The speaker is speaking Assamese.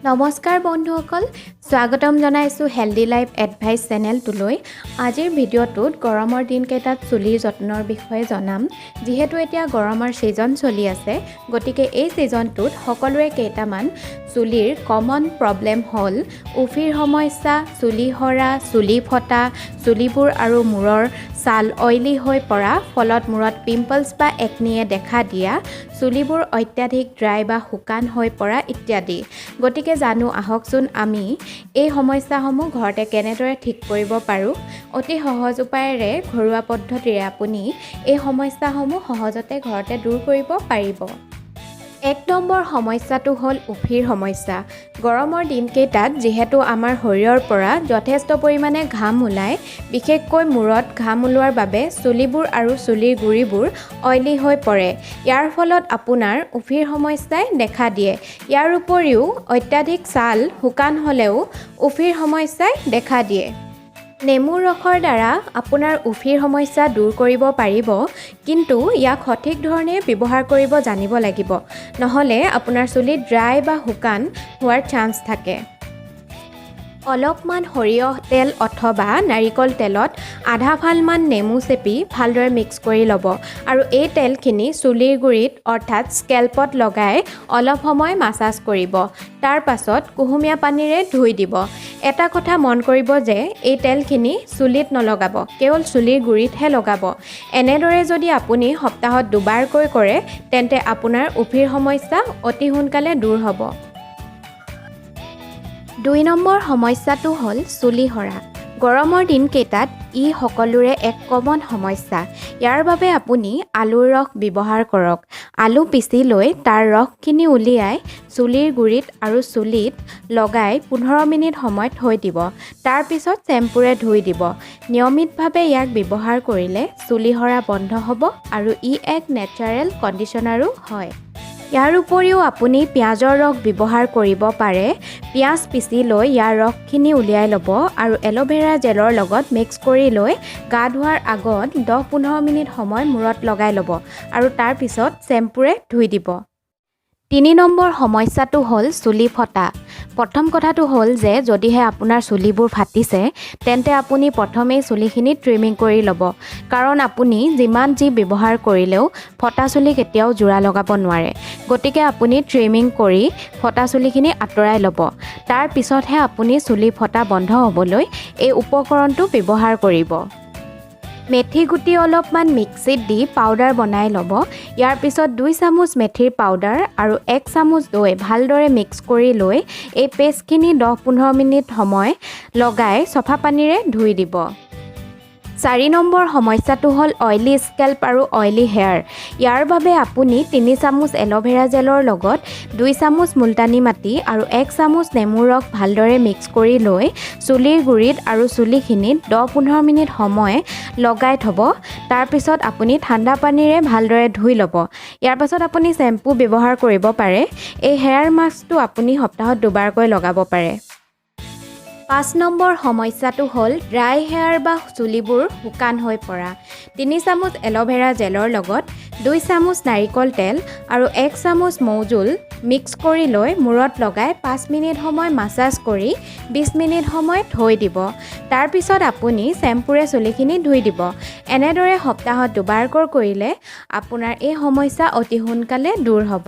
নমস্কাৰ বন্ধুসকল, স্বাগতম জনাইছোঁ হেল্ডি লাইফ এডভাইচ চেনেলটোলৈ। আজিৰ ভিডিঅ'টোত গৰমৰ দিনকেইটাত চুলিৰ যত্নৰ বিষয়ে জনাম। যিহেতু এতিয়া গৰমৰ ছিজন চলি আছে, গতিকে এই ছিজনটোত সকলোৰে কেইটামান চুলিৰ কমন প্ৰব্লেম হ'ল উফিৰ সমস্যা, চুলি সৰা, চুলি ফটা, চুলিবোৰ আৰু মূৰৰ ছাল অইলি হৈ পৰা, ফলত মূৰত পিম্পলছ বা একনিয়ে দেখা দিয়া, চুলিবোৰ অত্যাধিক ড্ৰাই বা শুকান হৈ পৰা ইত্যাদি। গতিকে জানো আহকচোন আমি এই সমস্যাসমূহ ঘৰতে কেনেদৰে ঠিক কৰিব পাৰোঁ। অতি সহজ উপায়েৰে ঘৰুৱা পদ্ধতিৰে আপুনি এই সমস্যাসমূহ সহজতে ঘৰতে দূৰ কৰিব পাৰিব। ১ নম্বৰ সমস্যাটো হ'ল উফিৰ সমস্যা। গৰমৰ দিনকেইটাত যিহেতু আমাৰ শৰীৰৰ পৰা যথেষ্ট পৰিমাণে ঘাম ওলায়, বিশেষকৈ মূৰত ঘাম ওলোৱাৰ বাবে চুলিবোৰ আৰু চুলিৰ গুৰিবোৰ অইলি হৈ পৰে। ইয়াৰ ফলত আপোনাৰ উফিৰ সমস্যাই দেখা দিয়ে। ইয়াৰ উপৰিও অত্যাধিক ছাল শুকান হ'লেও উফিৰ সমস্যাই দেখা দিয়ে। নেমুৰ ৰসৰ দ্বাৰা আপোনাৰ উফিৰ সমস্যা দূৰ কৰিব পাৰিব, কিন্তু ইয়াক সঠিক ধৰণে ব্যৱহাৰ কৰিব জানিব লাগিব, নহ'লে আপোনাৰ চুলি ড্ৰাই বা শুকান হোৱাৰ চান্স থাকে। অলপমান সৰিয়হ তেল অথবা নাৰিকল তেলত আধা ফালমান নেমু চেপি ভালদৰে মিক্স কৰি ল'ব আৰু এই তেলখিনি চুলিৰ গুৰিত অৰ্থাৎ স্কেল্পত লগাই অলপ সময় মাছাজ কৰিব। তাৰ পাছত কুহুমীয়া পানীৰে ধুই দিব। এটা কথা মন কৰিব যে এই তেলখিনি চুলিত নলগাব, কেৱল চুলিৰ গুৰিতহে লগাব। এনেদৰে যদি আপুনি সপ্তাহত দুবাৰকৈ কৰে, তেন্তে আপোনাৰ উফিৰ সমস্যা অতি সোনকালে দূৰ হ'ব। ২ নম্বৰ সমস্যাটো হ'ল চুলি সৰা। গৰমৰ দিনকেইটাত ই সকলোৰে এক কমন সমস্যা। ইয়াৰ বাবে আপুনি আলুৰ ৰস ব্যৱহাৰ কৰক। আলু পিচি লৈ তাৰ ৰসখিনি উলিয়াই চুলিৰ গুৰিত আৰু চুলিত লগাই ১৫ মিনিট সময় থৈ দিব। তাৰ পিছত চেম্পুৰে ধুই দিব। নিয়মিতভাৱে ইয়াক ব্যৱহাৰ কৰিলে চুলি সৰা বন্ধ হ'ব আৰু ই এক নেচাৰেল কণ্ডিশ্যনাৰো হয়। ইয়াৰ উপৰিও আপুনি পিঁয়াজৰ ৰস ব্যৱহাৰ কৰিব পাৰে। পিঁয়াজ পিচি লৈ ইয়াৰ ৰসখিনি উলিয়াই ল'ব আৰু এল'ভেৰা জেলৰ লগত মিক্স কৰি লৈ গা ধোৱাৰ আগত ১০-১৫ মিনিট সময় মূৰত লগাই ল'ব আৰু তাৰ পিছত চেম্পুৰে ধুই দিব। ৩ নম্বৰ সমস্যাটো হ'ল চুলি ফটা। প্ৰথম কথাটো হ'ল যে যদিহে আপোনাৰ চুলিবোৰ ফাটিছে, তেন্তে আপুনি প্ৰথমেই চুলিখিনি ট্ৰিমিং কৰি ল'ব, কাৰণ আপুনি যিমান যি ব্যৱহাৰ কৰিলেও ফটা চুলি কেতিয়াও জোৰা লগাব নোৱাৰে। গতিকে আপুনি ট্ৰিমিং কৰি ফটা চুলিখিনি আঁতৰাই ল'ব। তাৰ পিছতহে আপুনি চুলি ফটা বন্ধ হ'বলৈ এই উপকৰণটো ব্যৱহাৰ কৰিব। মেথি গুটি অলপমান মিক্সিত দি পাউডাৰ বনাই ল'ব। ইয়াৰ পিছত ২ চামুচ মেথিৰ পাউডাৰ আৰু ১ চামুচ দৈ ভালদৰে মিক্স কৰি লৈ এই পেষ্টখিনি ১০-১৫ মিনিট সময় লগাই চফা পানীৰে ধুই দিব। ৪ নম্বৰ সমস্যাটো হ'ল অইলি স্কেল্প আৰু অইলি হেয়াৰ। ইয়াৰ বাবে আপুনি ৩ চামুচ এল'ভেৰা জেলৰ লগত ২ চামুচ মুলতানী মাটি আৰু ১ চামুচ নেমুৰ ৰস ভালদৰে মিক্স কৰি লৈ চুলিৰ গুৰিত আৰু চুলিখিনিত ১০-১৫ মিনিট সময় লগাই থ'ব। তাৰপিছত আপুনি ঠাণ্ডা পানীৰে ভালদৰে ধুই ল'ব। ইয়াৰ পাছত আপুনি চেম্পু ব্যৱহাৰ কৰিব পাৰে। এই হেয়াৰ মাস্কটো আপুনি সপ্তাহত দুবাৰকৈ লগাব পাৰে। ৫ নম্বৰ সমস্যাটো হ'ল ড্ৰাই হেয়াৰ বা চুলিবোৰ শুকান হৈ পৰা। ৩ চামুচ এল'ভেৰা জেলৰ লগত ২ চামুচ নাৰিকল তেল আৰু ১ চামুচ মৌজোল মিক্স কৰি লৈ মূৰত লগাই ৫ মিনিট সময় মাছাজ কৰি ২০ মিনিট সময় থৈ দিব। তাৰপিছত আপুনি চেম্পুৰে চুলিখিনি ধুই দিব। এনেদৰে সপ্তাহত দুবাৰকৈ কৰিলে আপোনাৰ এই সমস্যা অতি সোনকালে দূৰ হ'ব।